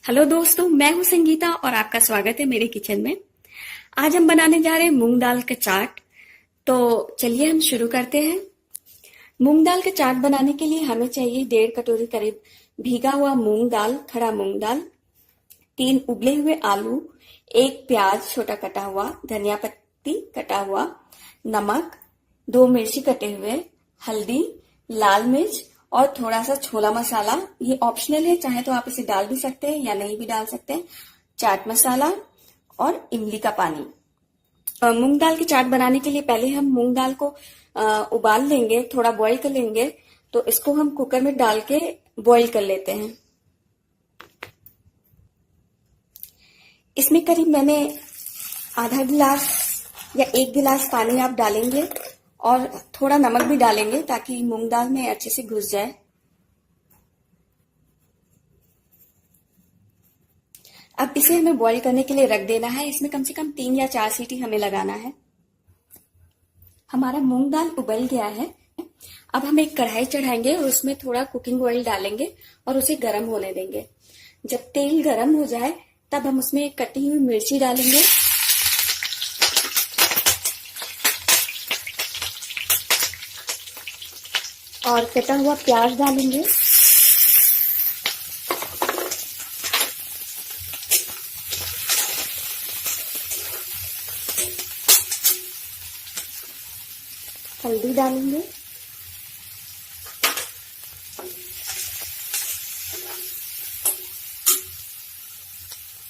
Hello दोस्तों, मैं हूं संगीता और आपका स्वागत है मेरे किचन में। आज हम बनाने जा रहे हैं मूंग दाल का चाट। तो चलिए हम शुरू करते हैं। मूंग दाल का चाट बनाने के लिए हमें चाहिए 1.5 कटोरी करीब भीगा हुआ मूंग दाल, खड़ा मूंग दाल, 3 उबले हुए आलू, 1 प्याज छोटा कटा हुआ, धनिया पत्ती कटा हुआ, नमक, 2 मिर्ची कटे हुए, हल्दी, लाल मिर्च और थोड़ा सा छोला मसाला। ये ऑप्शनल है, चाहे तो आप इसे डाल भी सकते हैं या नहीं भी डाल सकते हैं। चाट मसाला और इमली का पानी। मूंग दाल की चाट बनाने के लिए पहले हम मूंग दाल को उबाल लेंगे, थोड़ा बॉईल कर लेंगे। तो इसको हम कुकर में डाल के बॉईल कर लेते हैं। इसमें करीब मैंने आधा गिलास या 1 गिलास पानी आप डालेंगे और थोड़ा नमक भी डालेंगे ताकि मूंग दाल में अच्छे से घुस जाए। अब इसे हमें बॉईल करने के लिए रख देना है। इसमें कम से कम 3 या 4 सीटी हमें लगाना है। हमारा मूंग दाल उबल गया है। अब हम एक कढ़ाई चढ़ाएंगे और उसमें थोड़ा कुकिंग ऑयल डालेंगे और उसे गर्म होने देंगे। जब तेल गर्म हो जाए तब हम उसमें कटी हुई मिर्ची डालेंगे और कटा हुआ प्याज डालेंगे। हल्दी डालेंगे,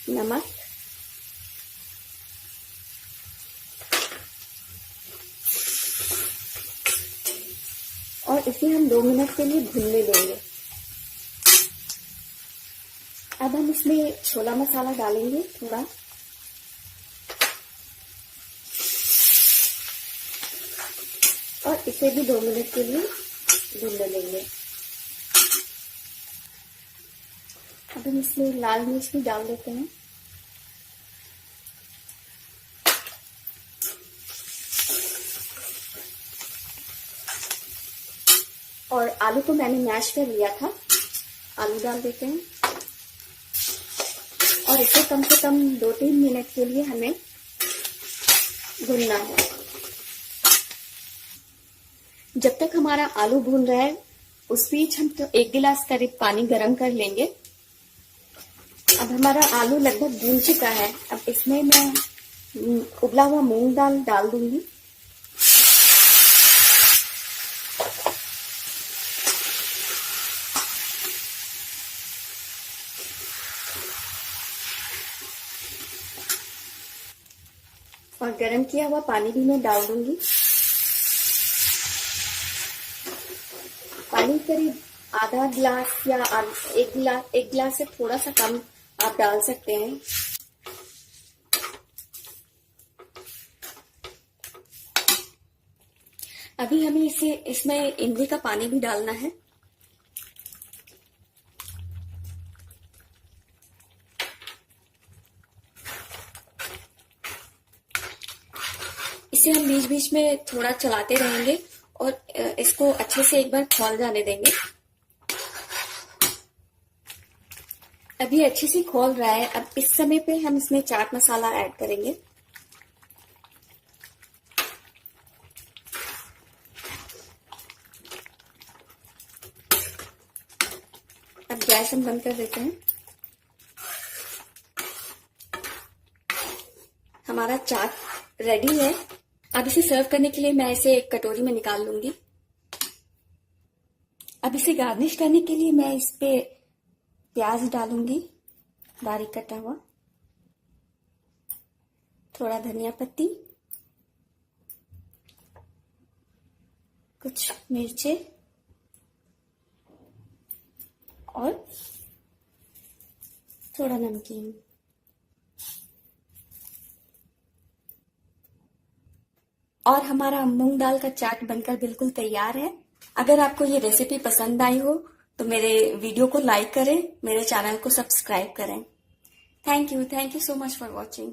नमक, और इसे हम 2 मिनट के लिए भूनने देंगे। अब हम इसमें छोला मसाला डालेंगे थोड़ा, और इसे भी 2 मिनट के लिए भूनने देंगे। अब हम इसमें लाल मिर्च भी डाल देते हैं और आलू को मैंने मैश कर लिया था, आलू डाल देते हैं और इसे कम से कम 2-3 मिनट के लिए हमें भूनना है। जब तक हमारा आलू भून रहा है उस बीच हम तो 1 गिलास करीब पानी गर्म कर लेंगे। अब हमारा आलू लगभग भून चुका है। अब इसमें मैं उबला हुआ मूंग दाल डाल दूंगी और गर्म किया हुआ पानी भी मैं डाल दूंगी। पानी करीब आधा गिलास या 1 गिलास से थोड़ा सा कम आप डाल सकते हैं। अभी हमें इसमें इमली का पानी भी डालना है। इसे हम बीच बीच में थोड़ा चलाते रहेंगे और इसको अच्छे से एक बार खौल जाने देंगे। अभी अच्छे से खौल रहा है। अब इस समय पे हम इसमें चाट मसाला ऐड करेंगे। अब गैस हम बंद कर देते हैं। हमारा चाट रेडी है। अब इसे सर्व करने के लिए मैं इसे एक कटोरी में निकाल लूंगी। अब इसे गार्निश करने के लिए मैं इस पे प्याज डालूंगी, बारीक कटा हुआ, थोड़ा धनिया पत्ती, कुछ मिर्चे और थोड़ा नमकीन। और हमारा मूंग दाल का चाट बनकर बिल्कुल तैयार है। अगर आपको ये रेसिपी पसंद आई हो तो मेरे वीडियो को लाइक करें, मेरे चैनल को सब्सक्राइब करें। Thank you so much for watching.